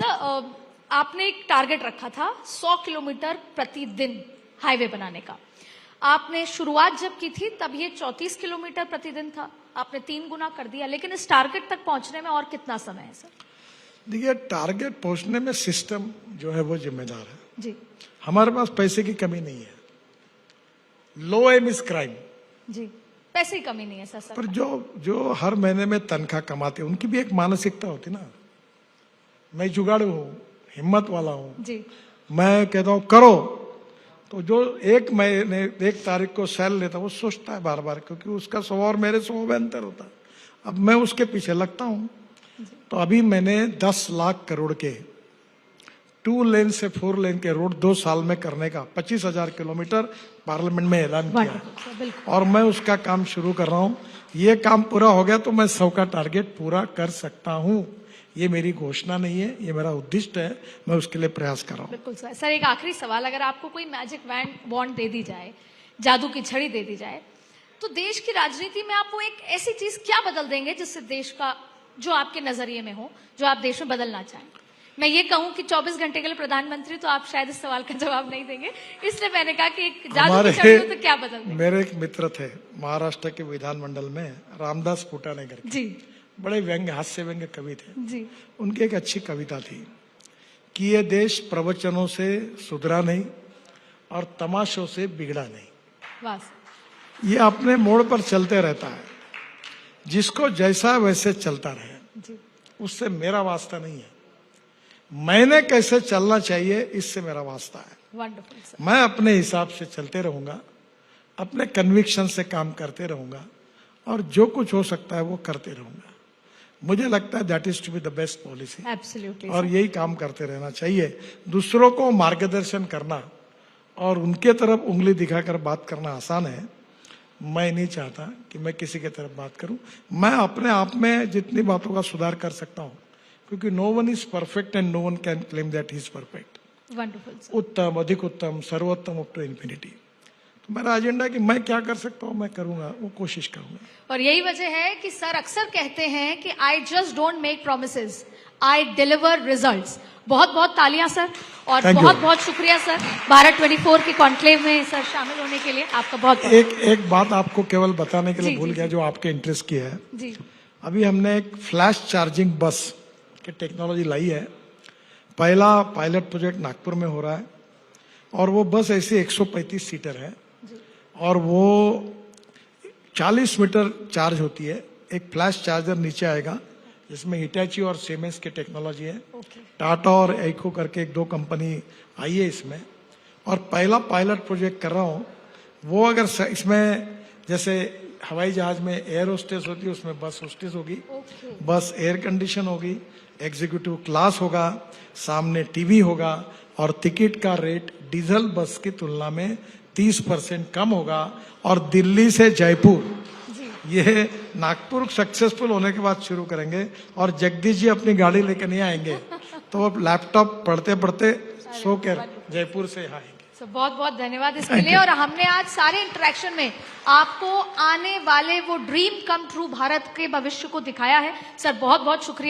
Sir आपने एक target रखा था 100 किलोमीटर प्रतिदिन हाईवे बनाने का। आपने शुरुआत जब की थी तब ये 34 किलोमीटर प्रतिदिन था, आपने 3 गुना कर दिया, लेकिन इस टारगेट तक पहुंचने में और कितना समय है सर? देखिए, टारगेट पहुंचने में सिस्टम जो है वो जिम्मेदार है जी हमारे पास पैसे की कमी नहीं है। लो एम इज क्राइम। जी, पैसे की कमी नहीं है सर। पर जो हर महीने में तनख्वाह कमाते हैं उनकी भी एक मानसिकता होती ना। मैं जुगाड़ू हूँ, हिम्मत वाला हूँ जी, मैं कहता हूँ करो, तो जो एक महीने 1 तारीख को सैल लेता वो सोचता है बार बार, क्योंकि उसका स्वभाव और मेरे स्वभाव में अंतर होता है। अब मैं उसके पीछे लगता हूँ। तो अभी मैंने 10 लाख करोड़ के 2 लेन से 4 लेन के रोड 2 साल में करने का 25,000 किलोमीटर पार्लियामेंट में ऐलान किया है और मैं उसका काम शुरू कर रहा हूँ। ये काम पूरा हो गया तो मैं 100 का टारगेट पूरा कर सकता हूँ। ये मेरी घोषणा नहीं है, ये मेरा उद्दिष्ट है, मैं उसके लिए प्रयास कर रहा हूँ। बिल्कुल सर। सर एक आखिरी सवाल, अगर आपको कोई मैजिक वॉन्ड दे दी जाए, जादू की छड़ी दे दी जाए, तो देश की राजनीति में आप वो एक ऐसी चीज क्या बदल देंगे जिससे देश का, जो आपके नजरिए में हो, जो आप देश में बदलना चाहें? मैं ये कहूं कि 24 घंटे के लिए प्रधानमंत्री, तो आप शायद इस सवाल का जवाब नहीं देंगे, इसलिए मैंने कहा कि एक जादू की छड़ी हो तो क्या बदल देंगे? मेरे एक मित्र थे महाराष्ट्र के विधानमंडल में, रामदास फुटानेकर जी, बड़े व्यंग्य, हास्य व्यंग्य कवि थे जी, उनकी एक अच्छी कविता थी कि ये देश प्रवचनों से सुधरा नहीं और तमाशों से बिगड़ा नहीं। वाह। ये अपने मोड़ पर चलते रहता है, जिसको जैसा वैसे चलता रहे, जी, उससे मेरा वास्ता नहीं है। मैंने कैसे चलना चाहिए इससे मेरा वास्ता है। Wonderful sir. मैं अपने हिसाब से चलते रहूंगा, अपने कन्विक्शन से काम करते रहूंगा और जो कुछ हो सकता है वो करते रहूंगा। मुझे लगता है that is to be the best policy. Absolutely. और यही काम करते रहना चाहिए। दूसरों को मार्गदर्शन करना और उनके तरफ उंगली दिखाकर बात करना आसान है। मैं नहीं चाहता कि मैं किसी के तरफ बात करूं। मैं अपने आप में जितनी बातों का सुधार कर सकता हूं, क्योंकि no one is perfect and no one can claim that he is perfect. Wonderful sir. उत्तम, अधिक उत्तम, सर्वोत्तम अप टू इन्फिनिटी। तो मेरा एजेंडा है कि मैं क्या कर सकता हूं मैं करूंगा, वो कोशिश करूंगा। और यही वजह है कि सर अक्सर कहते हैं कि I just don't make promises, I deliver results. बहुत बहुत तालियां सर, और बहुत बहुत शुक्रिया सर भारत 24 के कॉन्क्लेव में सर शामिल होने के लिए आपका बहुत। एक बात आपको केवल बताने के लिए भूल गया, जो आपके इंटरेस्ट की है। जी, अभी हमने एक फ्लैश चार्जिंग बस की टेक्नोलॉजी लाई है। पहला पायलट प्रोजेक्ट नागपुर में हो रहा है और वो बस ऐसी 135 सीटर है और वो 40 मीटर चार्ज होती है। एक फ्लैश चार्जर नीचे आएगा जिसमें हिटैची और सीमेंस की टेक्नोलॉजी है। टाटा और एइको करके 1-2 कंपनी आई है इसमें, और पहला पायलट प्रोजेक्ट कर रहा हूँ। वो अगर इसमें जैसे हवाई जहाज में एयर होस्टेस होती है, उसमें बस होस्टेस होगी। बस एयर कंडीशन होगी, एग्जीक्यूटिव क्लास होगा, सामने टीवी होगा और टिकट का रेट डीजल बस की तुलना में 30% कम होगा। और दिल्ली से जयपुर, ये नागपुर सक्सेसफुल होने के बाद शुरू करेंगे और जगदीश जी अपनी गाड़ी लेकर नहीं आएंगे, तो वो लैपटॉप पढ़ते पढ़ते सो कर जयपुर से आएंगे। बहुत बहुत धन्यवाद इसके लिए। और हमने आज सारे इंटरेक्शन में आपको आने वाले वो ड्रीम कम ट्रू भारत के भविष्य को दिखाया है। सर बहुत बहुत शुक्रिया।